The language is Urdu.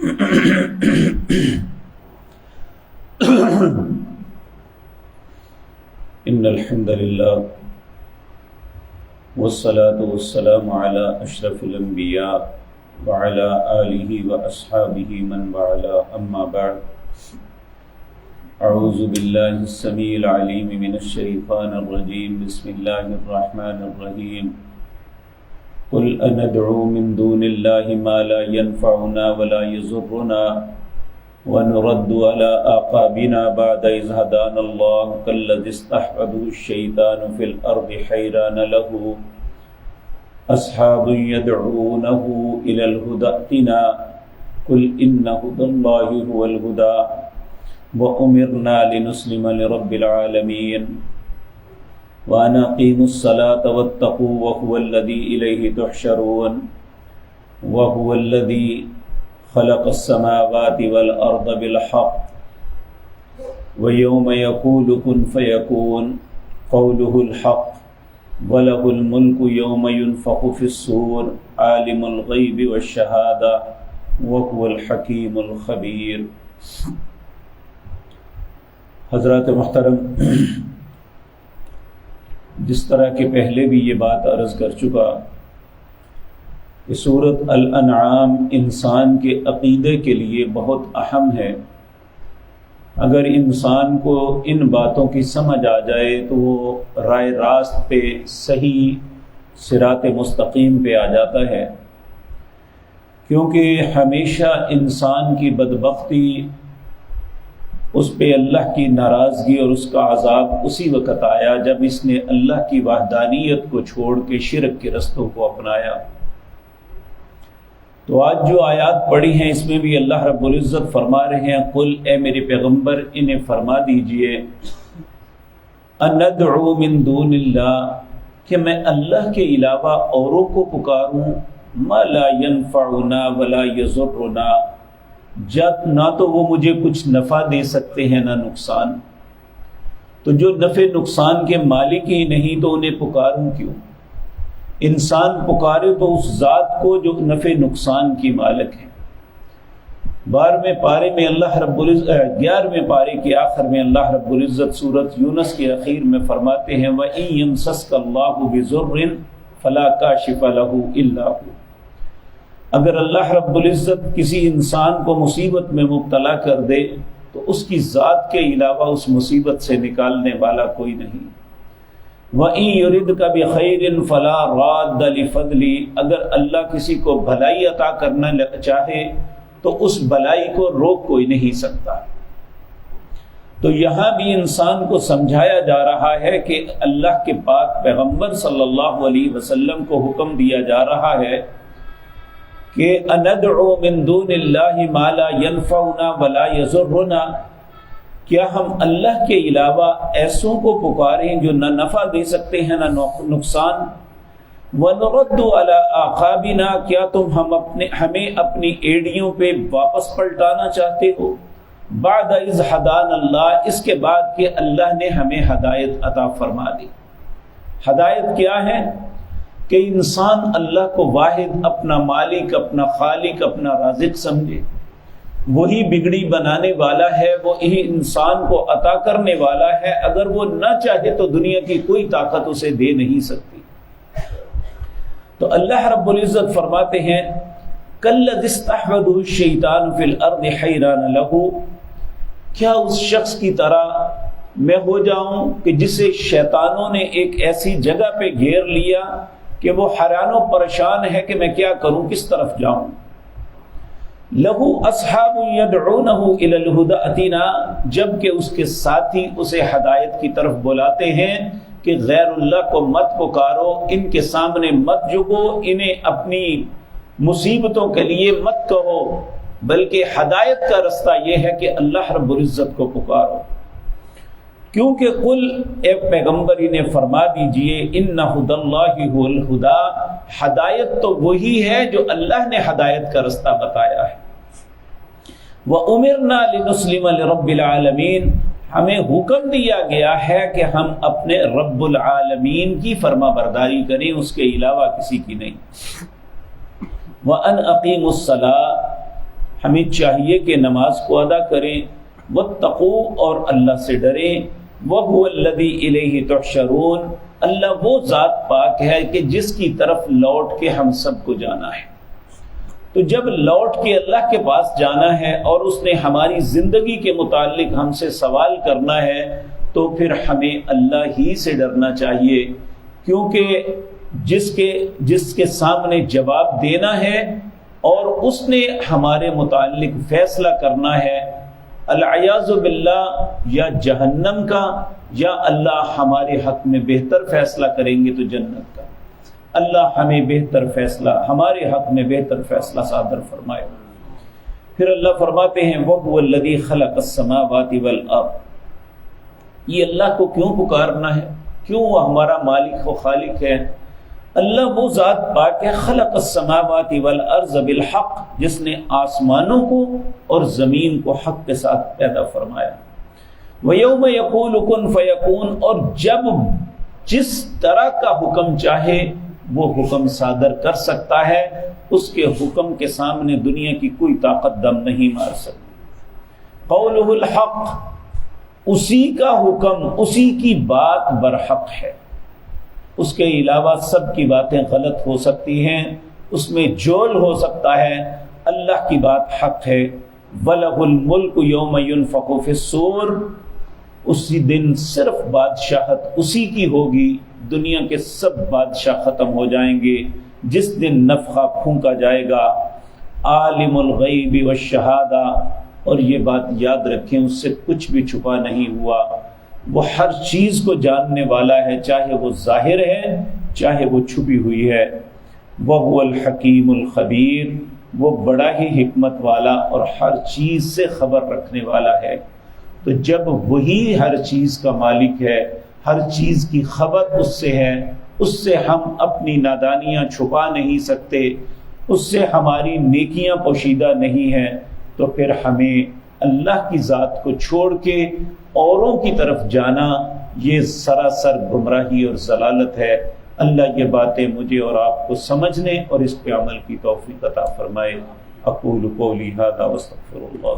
ان الحمد للہ والصلاة والسلام علی اشرف الانبیاء وعلی آلہ واصحابہ من والاه، اما بعد، اعوذ باللہ السمیع العلیم من الشیطان الرجیم، بسم اللہ الرحمن الرحیم۔ قل اندعو من دون اللہ ما لا ينفعنا ولا يضرنا ونرد على أعقابنا بعد إذ هدانا الله كالذي استحوذه الشيطان في الأرض حيران له أصحاب يدعونه إلى الهدى ائتنا قل إن هدى الله هو الهدى وأمرنا لنسلم لرب العالمين وأن أقيموا الصلاة واتقوا وهو الذي إليه تحشرون وهو الذي خلق السماوات والأرض بالحق ويوم يقول كن فيكون قوله الحق وله الملك يوم ينفخ في الصور عالم الغيب والشهادة وهو الحكيم الخبير۔ حضرات محترم، جس طرح کہ پہلے بھی یہ بات عرض کر چکا کہ سورۃ الانعام انسان کے عقیدے کے لیے بہت اہم ہے۔ اگر انسان کو ان باتوں کی سمجھ آ جائے تو وہ رائے راست پہ، صحیح صراط مستقیم پہ آ جاتا ہے، کیونکہ ہمیشہ انسان کی بدبختی، اس پہ اللہ کی ناراضگی اور اس کا عذاب اسی وقت آیا جب اس نے اللہ کی وحدانیت کو چھوڑ کے شرک کے رستوں کو اپنایا۔ تو آج جو آیات پڑھی ہیں اس میں بھی اللہ رب العزت فرما رہے ہیں، قل، اے میرے پیغمبر انہیں فرما دیجئے، اندعو من دون اللہ، کہ میں اللہ کے علاوہ اوروں کو پکاروں، ما لا ينفعنا ولا يضرنا، جب نہ تو وہ مجھے کچھ نفع دے سکتے ہیں نہ نقصان، تو جو نفع نقصان کے مالک ہی نہیں تو انہیں پکاروں کیوں؟ انسان پکارے تو اس ذات کو جو نفع نقصان کی مالک ہے۔ 12ویں پارے میں اللہ رب العزت 11ویں پارے کے آخر میں اللہ رب العزت سورۃ یونس کے اخیر میں فرماتے ہیں، وَإِن يَمْسَسْكَ اللَّهُ بِضُرٍّ فَلَا كَاشِفَ لَهُ إِلَّا هُوَ، اگر اللہ رب العزت کسی انسان کو مصیبت میں مبتلا کر دے تو اس کی ذات کے علاوہ اس مصیبت سے نکالنے والا کوئی نہیں۔ وَإِن يُرِدْكَ بِخَيْرٍ فَلَا رَادَّ لِفَضْلِهِ، اگر اللہ کسی کو بھلائی عطا کرنا چاہے تو اس بھلائی کو روک کوئی نہیں سکتا۔ تو یہاں بھی انسان کو سمجھایا جا رہا ہے کہ اللہ کے پاک پیغمبر صلی اللہ علیہ وسلم کو حکم دیا جا رہا ہے کہ اندعو من دون اللہ ما لا ينفعنا ولا يضرنا، کیا ہم اللہ کے علاوہ ایسوں کو پکاریں جو نہ نفع دے سکتے ہیں نہ نقصان، وَنُرَدُّ عَلَىٰ أَعْقَابِنَا، کیا تم ہمیں اپنی ایڑیوں پہ واپس پلٹانا چاہتے ہو، بعد اذ ہدانا اللہ، اس کے بعد کہ اللہ نے ہمیں ہدایت عطا فرما دی۔ ہدایت کیا ہے؟ کہ انسان اللہ کو واحد، اپنا مالک، اپنا خالق، اپنا رازق سمجھے، وہی بگڑی بنانے والا ہے، وہی انسان کو عطا کرنے والا ہے، اگر وہ نہ چاہے تو دنیا کی کوئی طاقت اسے دے نہیں سکتی۔ تو اللہ رب العزت فرماتے ہیں، کالذی استحوذہ الشیطان فی الارض حیران لہ، کیا اس شخص کی طرح میں ہو جاؤں کہ جسے شیطانوں نے ایک ایسی جگہ پہ گھیر لیا کہ وہ حیران و پریشان ہے کہ میں کیا کروں، کس طرف جاؤں۔ لہو اصحاب یدعونہ الی الہدی ائتنا، جبکہ اس کے ساتھی اسے ہدایت کی طرف بلاتے ہیں کہ غیر اللہ کو مت پکارو، ان کے سامنے مت جھکو، انہیں اپنی مصیبتوں کے لیے مت کہو، بلکہ ہدایت کا رستہ یہ ہے کہ اللہ رب العزت کو پکارو۔ کیونکہ قل، اے پیغمبر انہیں فرما دیجئے، ان ھدی اللہ ھو الھدی، ہدایت تو وہی ہے جو اللہ نے ہدایت کا رستہ بتایا ہے۔ وَأُمِرْنَا لِنُسْلِمَ لِرَبِّ الْعَالَمِينَ، ہمیں حکم دیا گیا ہے کہ ہم اپنے رب العالمین کی فرما برداری کریں، اس کے علاوہ کسی کی نہیں۔ وَأَنْ أَقِيمُوا الصَّلَاةَ، ہمیں چاہیے کہ نماز کو ادا کریں، واتقوا اور اللہ سے ڈریں، وَهُوَ الَّذِي إِلَيْهِ تُحْشَرُونَ، اللہ وہ ذات پاک ہے کہ جس کی طرف لوٹ کے ہم سب کو جانا ہے۔ تو جب لوٹ کے اللہ کے پاس جانا ہے اور اس نے ہماری زندگی کے متعلق ہم سے سوال کرنا ہے تو پھر ہمیں اللہ ہی سے ڈرنا چاہیے، کیونکہ جس کے سامنے جواب دینا ہے اور اس نے ہمارے متعلق فیصلہ کرنا ہے، العیاذ باللہ یا جہنم کا، یا اللہ ہمارے حق میں بہتر فیصلہ کریں گے تو جنت کا۔ اللہ ہمیں بہتر فیصلہ، ہمارے حق میں بہتر فیصلہ صادر فرمائے۔ پھر اللہ فرماتے ہیں وَهُوَ الَّذِي خَلَقَ السَّمَاوَاتِ وَالْأَرْضَ، یہ اللہ کو کیوں پکارنا ہے، کیوں وہ ہمارا مالک و خالق ہے؟ اللہ وہ ذات پاک ہے، خلق السماوات والارض بالحق، جس نے آسمانوں کو اور زمین کو حق کے ساتھ پیدا فرمایا۔ وَيَوْمَ يَقُولُ كُن فَيَكُونُ، اور جب جس طرح کا حکم چاہے وہ حکم صادر کر سکتا ہے، اس کے حکم کے سامنے دنیا کی کوئی طاقت دم نہیں مار سکتی۔ قولہ الحق، اسی کا حکم، اسی کی بات برحق ہے، اس کے علاوہ سب کی باتیں غلط ہو سکتی ہیں، اس میں جول ہو سکتا ہے، اللہ کی بات حق ہے۔ وَلَهُ الْمُلْكُ يَوْمَ يُنفَخُ فِي الصُّورِ، اسی دن صرف بادشاہت اسی کی ہوگی، دنیا کے سب بادشاہ ختم ہو جائیں گے جس دن نفخہ پھونکا جائے گا۔ عالم الغیب والشہادہ، اور یہ بات یاد رکھیں اس سے کچھ بھی چھپا نہیں ہوا، وہ ہر چیز کو جاننے والا ہے، چاہے وہ ظاہر ہے چاہے وہ چھپی ہوئی ہے۔ وَهُوَ الْحَكِيمُ الْخَبِيرُ، وہ بڑا ہی حکمت والا اور ہر چیز سے خبر رکھنے والا ہے۔ تو جب وہی ہر چیز کا مالک ہے، ہر چیز کی خبر اس سے ہے، اس سے ہم اپنی نادانیاں چھپا نہیں سکتے، اس سے ہماری نیکیاں پوشیدہ نہیں ہیں، تو پھر ہمیں اللہ کی ذات کو چھوڑ کے اوروں کی طرف جانا یہ سراسر گمراہی اور ضلالت ہے۔ اللہ یہ باتیں مجھے اور آپ کو سمجھنے اور اس پہ عمل کی توفیق عطا فرمائے۔ اقول قولی ھذا واستغفر اللہ۔